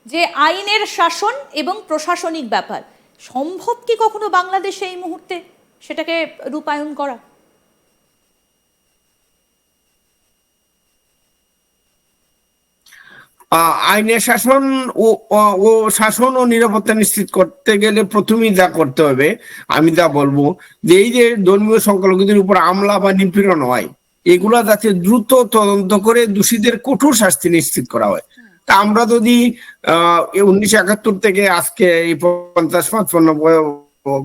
যে আইনের শাসন এবং প্রশাসনিক ব্যাপার, সম্ভব কি কখনো বাংলাদেশে এই মুহূর্তে সেটাকে রূপায়ণ করা? আইনের শাসন ও ও শাসন ও নিরাপত্তা নিশ্চিত করতে গেলে প্রথমেই যা করতে হবে, আমি যা বলবো, যে এই যে ধর্মীয় সংখ্যালঘুদের উপর হামলা বা নিপীড়ন হয়, এগুলা যাতে দ্রুত তদন্ত করে দোষীদের কঠোর শাস্তি নিশ্চিত করা হয়। তা আমরা যদি 1971 থেকে আজকে এই 50-55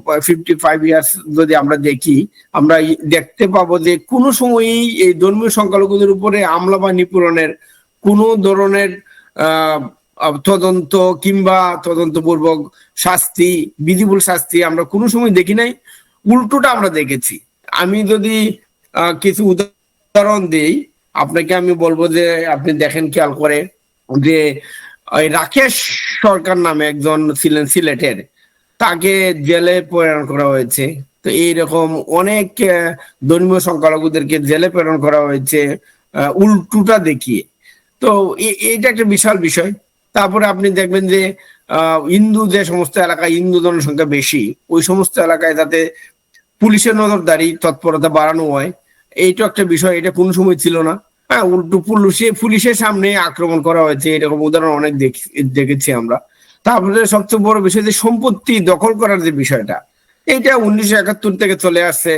55 ইয়ার্স যদি আমরা দেখি, আমরা দেখতে পাবো যে কোনো সময়ই এই ধর্মীয় সংখ্যালঘুদের উপরে হামলা বা নিপীড়নের কোনো ধরনের তদন্ত কিংবা তদন্তপূর্বক শাস্তি, বিধিমূল শাস্তি আমরা কোনো সময় দেখি নাই। উল্টোটা আমরা দেখেছি। আমি যদি কিছু উদাহরণ দিই আপনাকে, আমি বলবো যে আপনি দেখেন, খেয়াল করে যে রাকেশ সরকার নামে একজন ছিলেন সিলেটের, তাকে জেলে প্রেরণ করা হয়েছে। তো এইরকম অনেক ধর্মীয় সংখ্যালঘুদেরকে জেলে প্রেরণ করা হয়েছে উল্টোটা দেখিয়ে। তো এটা একটা বিশাল বিষয়। তারপরে আপনি দেখবেন যে হিন্দু যে সমস্ত এলাকায় হিন্দু জনসংখ্যা বেশি, ওই সমস্ত এলাকায় যাতে পুলিশের নজরদারি তৎপরতা বাড়ানো হয়, এইটা একটা বিষয়, এটা কোন সময় ছিল না। হ্যাঁ, উল্টো পুলিশের সামনে আক্রমণ করা হয়েছে, এরকম উদাহরণ অনেক দেখেছি আমরা। তারপরে সবচেয়ে বড় বিষয় যে সম্পত্তি দখল করার যে বিষয়টা, এটা 1971 থেকে চলে আসছে।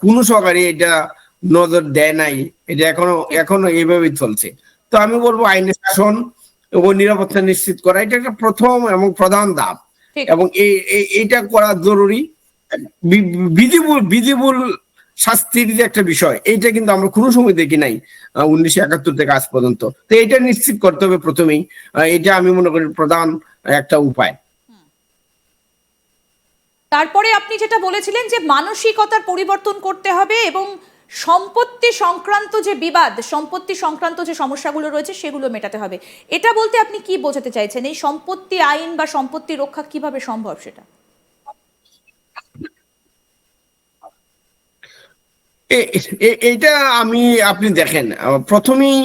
কোন সরকারই এটা নজর দেয় নাই, এটা এখনো এইভাবেই চলছে। তো আমি বলবো আইনের শাসন এবং নিরাপত্তা নিশ্চিত করা, এটা একটা প্রথম এবং প্রধান ধাপ, এবং এইটা করা জরুরি। বিধিমূল শাস্তির যে একটা বিষয়, এইটা কিন্তু আমরা কোনো সময় দেখি নাই 1971 থেকে আজ পর্যন্ত। তো এটা নিশ্চিত করতে হবে প্রথমেই, এটা আমি মনে করি প্রধান একটা উপায়। তারপরে আপনি যেটা বলেছিলেন যে মানসিকতার পরিবর্তন করতে হবে এবং সম্পত্তি সংক্রান্ত যে বিবাদ, সম্পত্তি সংক্রান্ত যে সমস্যাগুলো রয়েছে সেগুলো মেটাতে হবে, এটা বলতে আপনি কি বোঝাতে চাইছেন? এই সম্পত্তি আইন বা সম্পত্তি রক্ষা কিভাবে সম্ভব সেটা? এইটা আপনি দেখেন, প্রথমেই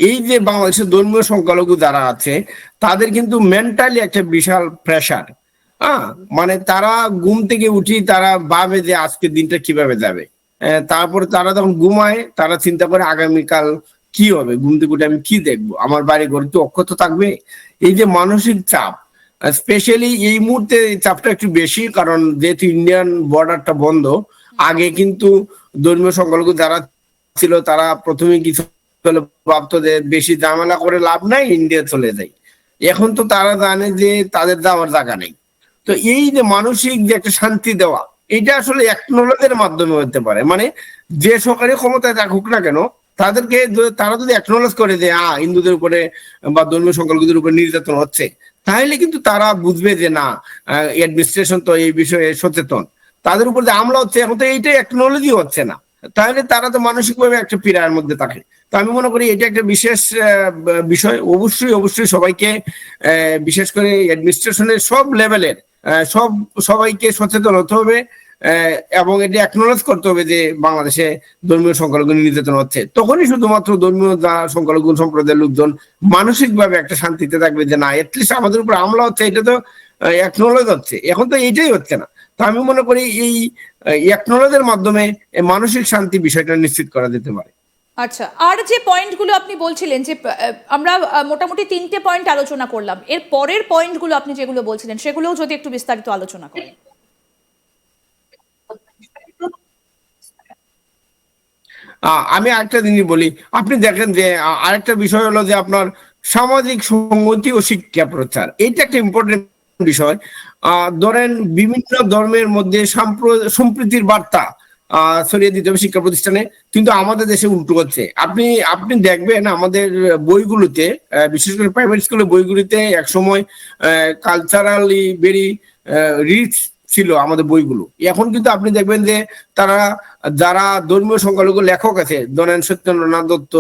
এই যে বাংলাদেশের ধর্মীয় সংখ্যালঘু যারা আছে, তাদের কিন্তু মেন্টালি একটা বিশাল প্রেসার। হ্যাঁ, মানে তারা ঘুম থেকে উঠি তারা ভাবে যে আজকের দিনটা কিভাবে যাবে। তারপরে তারা যখন ঘুমায় তারা চিন্তা করে আগামীকাল কি হবে, ঘুম থেকে উঠে আমি কি দেখবো, আমার বাড়ি ঘর কি অক্ষত থাকবে। এই যে মানসিক চাপ, স্পেশালি এই মুহূর্তে চাপটা একটু বেশি, কারণ যেহেতু ইন্ডিয়ান বর্ডারটা বন্ধ। আগে কিন্তু ধর্মীয় সংখ্যালঘু যারা ছিল তারা প্রথমে কিছু ভাবতো যে বেশি ঝামেলা করে লাভ নাই, ইন্ডিয়া চলে যাই। এখন তো তারা জানে যে তাদের যাওয়ার জায়গা নেই। তো এই যে মানসিক যে একটা শান্তি দেওয়া, এটা আসলে একনোলজের মাধ্যমে হতে পারে। মানে যে সরকারি ক্ষমতায় থাকুক না কেন, তারা যদি একনোলজ করে যে হিন্দুদের উপরে বা ধর্মীয় সংখ্যালঘুদের উপরে নির্যাতন হচ্ছে, তাহলে কিন্তু তারা বুঝবে যে না, অ্যাডমিনিস্ট্রেশন তো এই বিষয়ে সচেতন। তাদের উপর যে হামলা হচ্ছে, এখন তো এইটাই টেকনোলজি হচ্ছে না, তাহলে তারা তো মানসিকভাবে একটা পীড়ার মধ্যে থাকে। তো আমি মনে করি এটা একটা বিশেষ বিষয়। অবশ্যই সবাইকে, বিশেষ করে অ্যাডমিনিস্ট্রেশনের সব লেভেলের সবাইকে সচেতন হতে হবে, এবং এটা অ্যাকনোলেজ করতে হবে যে বাংলাদেশে ধর্মীয় সংখ্যালঘু নির্যাতন হচ্ছে। তখনই শুধুমাত্র ধর্মীয় সংখ্যালঘু সম্প্রদায়ের লোকজন মানসিকভাবে একটা শান্তিতে থাকবে যে না, এটলিস্ট আমাদের উপর হামলা হচ্ছে, এটা তো অ্যাকনোলেজ হচ্ছে। এখন তো এইটাই হচ্ছে না। তো আমি মনে করি এই অ্যাকনোলেজের মাধ্যমে মানসিক শান্তি বিষয়টা নিশ্চিত করা যেতে পারে। আচ্ছা, আর যে পয়েন্টগুলো আপনি বলছিলেন যে আমরা মোটামুটি 3টে পয়েন্ট আলোচনা করলাম, এর পরের পয়েন্টগুলো আপনি যেগুলো বলছিলেন সেগুলোও যদি একটু বিস্তারিত আলোচনা করেন। আমি আরেকটা জিনিস বলি, আপনি দেখেন যে আরেকটা বিষয় হলো যে আপনার সামাজিক সংগতি ও শিক্ষা প্রচার, এটা একটা ইম্পর্টেন্ট বিষয়। ধরেন বিভিন্ন ধর্মের মধ্যে সম্প্রীতির বার্তা ছড়িয়ে দিতে হবে শিক্ষা প্রতিষ্ঠানে, কিন্তু আমাদের দেশে উল্টো হচ্ছে। আপনি দেখবেন আমাদের বইগুলোতে, বিশেষ করে প্রাইমারি স্কুলের বইগুলিতে একসময় কালচারালি ভেরি রিচ ছিল আমাদের বইগুলো। এখন কিন্তু আপনি দেখবেন যে তারা, যারা ধর্মীয় সংখ্যালঘু লেখক আছে, ধরেন সত্যেন্দ্রনাথ দত্ত,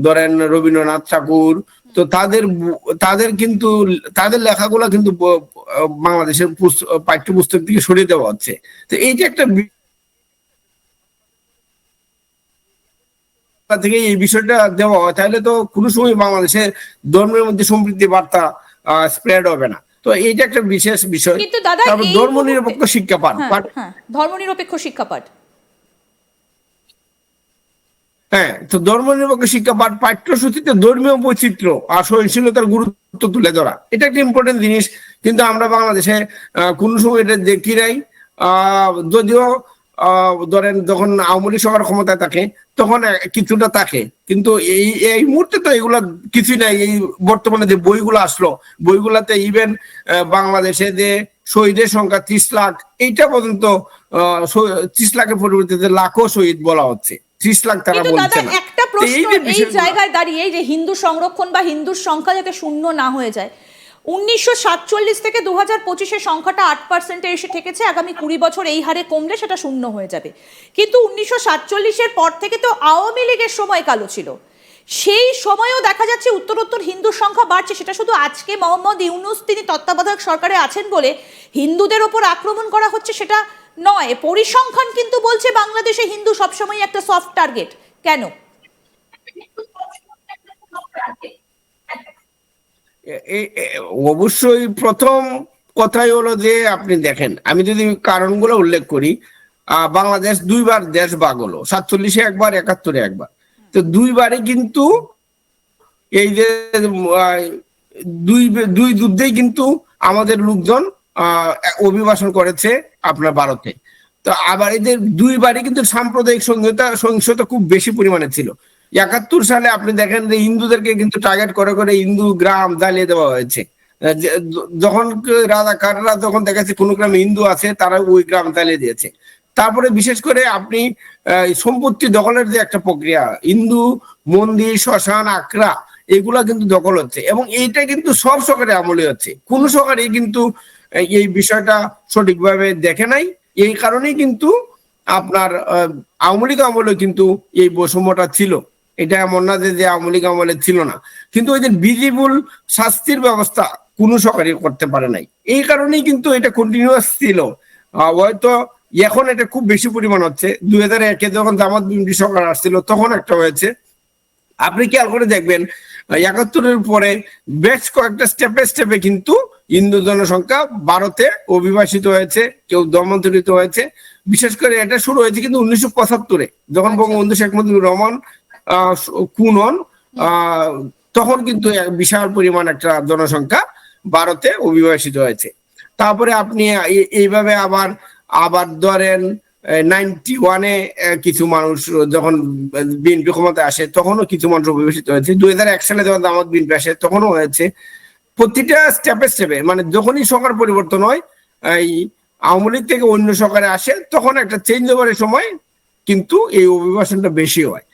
ধরেন রবীন্দ্রনাথ ঠাকুর, তো তাদের কিন্তু তাদের লেখাগুলা কিন্তু বাংলাদেশের পাঠ্যপুস্তক থেকে সরিয়ে দেওয়া হচ্ছে। তো এইটা একটা থেকে এই বিষয়টা দেওয়া হয়, তাহলে তো কোনো সময় বাংলাদেশে ধর্মের মধ্যে সম্প্রীতি বার্তা স্প্রেড হবে না। তো এইটা একটা বিশেষ বিষয়। কিন্তু দাদা তারপর এই ধর্ম নিরপেক্ষ শিক্ষা পাঠ, হ্যাঁ ধর্মনিরপেক্ষ শিক্ষা পাঠ, হ্যাঁ, তো ধর্ম নিরপেক্ষ শিক্ষা পাঠ পাঠ্যসূচিতে ধর্মীয় বৈচিত্র্য আর সহনশীলতার গুরুত্ব তুলে ধরা, এটা একটা ইম্পর্টেন্ট জিনিস। কিন্তু আমরা বাংলাদেশে কোনো সময় এটা দেখি নাই। যদিও ধরেন যখন আওয়ামী লীগ সরকার ক্ষমতায় থাকে তখন কিছুটা থাকে, কিন্তু এই এই মুহূর্তে তো এগুলা কিছুই নাই। এই বর্তমানে যে বইগুলো আসলো, বইগুলাতে ইভেন বাংলাদেশে যে শহীদের সংখ্যা 30 লাখ, এইটা পর্যন্ত 30 লাখের পরিবর্তে লাখো শহীদ বলা হচ্ছে, 30 লাখ তারা কিন্তু দাদা বলছে না। একটা প্রশ্ন এই বিষয়গুলো জায়গায় দাঁড়িয়ে যে হিন্দু সংরক্ষণ বা হিন্দুর সংখ্যা যাতে শূন্য না হয়ে যায়, 1947 থেকে 2025 সংখ্যাটা 8% এসে ঠেকেছে, আগামী 20 বছর এই হারে কমলে সেটা শূন্য হয়ে যাবে। কিন্তু 1947 পর থেকে তো আওয়ামী লীগের সময় কালো ছিল, সেই সময়ও দেখা যাচ্ছে উত্তরোত্তর হিন্দুর সংখ্যা বাড়ছে। সেটা শুধু আজকে মোহাম্মদ ইউনূস তিনি তত্ত্বাবধায়ক সরকারে আছেন বলে হিন্দুদের ওপর আক্রমণ করা হচ্ছে সেটা নয়। পরিসংখ্যান কিন্তু বলছে বাংলাদেশে হিন্দু সবসময় একটা সফট টার্গেট। কেন? অবশ্যই প্রথম কথাই হলো যে আপনি দেখেন, আমি যদি কারণগুলো উল্লেখ করি, বাংলাদেশ দুইবার দেশ ভাগ হলো, 47-এ একবার, 71-এ একবার। তো দুইবারই কিন্তু এই যে দুই দুই যুদ্ধেই কিন্তু আমাদের লোকজন অভিবাসন করেছে আপনার ভারতে। তো আবার এদের দুইবারই কিন্তু সাম্প্রদায়িক সহিংসতা খুব বেশি পরিমাণে ছিল। 71 সালে আপনি দেখেন যে হিন্দুদেরকে কিন্তু টার্গেট করে করে হিন্দু গ্রাম জ্বালিয়ে দেওয়া হয়েছে। যখন রাজাকাররা যখন দেখেছে কোন গ্রামে হিন্দু আছে, তারা ওই গ্রাম জ্বালিয়ে দিয়েছে। তারপরে বিশেষ করে আপনি সম্পত্তি দখলের যে একটা প্রক্রিয়া, হিন্দু মন্দির, শ্মশান, আখড়া, এগুলা কিন্তু দখল হচ্ছে, এবং এইটা কিন্তু সব সরকারের আমলে হচ্ছে। কোন সরকারই কিন্তু এই বিষয়টা সঠিকভাবে দেখে নাই। এই কারণেই কিন্তু আপনার আওয়ামী লীগ আমলে কিন্তু এই বৈষম্যটা ছিল। এটা এমন না যে আওয়ামী লীগ আমলে ছিল না, কিন্তু ওই যে ভিজিবল শাস্তির ব্যবস্থা কোন সরকারই করতে পারে নাই। এই কারণেই কিন্তু এটা কন্টিনিউয়াস ছিল। হয়তো এখন এটা খুব বেশি পরিমাণ হচ্ছে। 2001-এ যখন জামাত বিএনপি সরকার আসছিল তখন একটা হয়েছে। আপনি খেয়াল করে দেখবেন 71-এর পরে বেশ কয়েকটা স্টেপে স্টেপে কিন্তু হিন্দু জনসংখ্যা ভারতে অভিবাসিত হয়েছে, কেউ ধর্মান্তরিত হয়েছে। বিশেষ করে এটা শুরু হয়েছে কিন্তু 1975-এ, যখন বঙ্গবন্ধু শেখ মুজিবুর রহমান খুন হন, তখন কিন্তু বিশাল পরিমাণ একটা জনসংখ্যা ভারতে অভিবাসিত হয়েছে। তারপরে আপনি এইভাবে আবার আবার ধরেন 91-এ কিছু মানুষ যখন বিএনপি ক্ষমতায় আসে তখনও কিছু মানুষ অভিবাসিত হয়েছে। 2001 সালে যখন জামাত বিএনপি আসে তখনও হয়েছে। প্রতিটা স্টেপে স্টেপে, মানে যখনই সরকার পরিবর্তন হয়, এই আওয়ামী লীগ থেকে অন্য সরকারে আসে, তখন একটা চেঞ্জ ওভারের সময় কিন্তু এই অভিবাসনটা বেশি হয়।